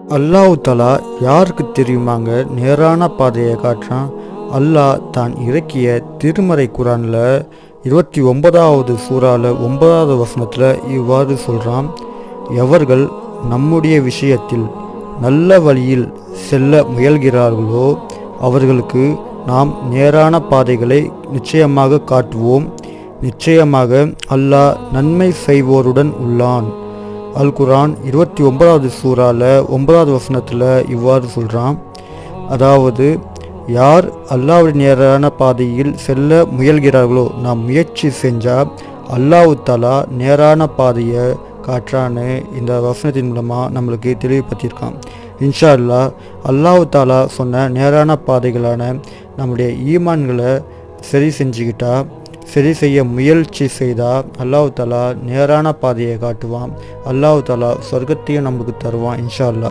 அல்லாஹ் தஆலா யாருக்கு தெரியுமாங்க நேரான பாதையை காட்டுறான். அல்லாஹ் தான் இறக்கிய திருமறை குரானில் 29வது சூறால 9வது வசனத்தில் இவ்வாறு சொல்கிறான். எவர்கள் நம்முடைய விஷயத்தில் நல்ல வழியில் செல்ல முயல்கிறார்களோ அவர்களுக்கு நாம் நேரான பாதைகளை நிச்சயமாக காட்டுவோம். நிச்சயமாக அல்லாஹ் நன்மை செய்வோருடன் உள்ளான். அல் குரான் 29வது சூறால 9வது வசனத்தில் இவ்வாறு சொல்கிறான். அதாவது யார் அல்லாஹ்வுடைய நேரான பாதையில் செல்ல முயல்கிறார்களோ நாம் முயற்சி செஞ்சால் அல்லாஹ் தஆலா நேரான பாதையை காட்டுறான்னு இந்த வசனத்தின் மூலமாக நம்மளுக்கு தெளிவுபடுத்தியிருக்கான். இன்ஷா அல்லாஹ் அல்லாஹ் தஆலா சொன்ன நேரான பாதைகளான நம்முடைய ஈமான்களை சரி செய்ய முயற்சி செய்தால் அல்லாஹ் தஆலா நேரான பாதையை காட்டுவான். அல்லாஹ் தஆலா சொர்க்கத்தையும் நமக்கு தருவான் இன்ஷா அல்லாஹ்.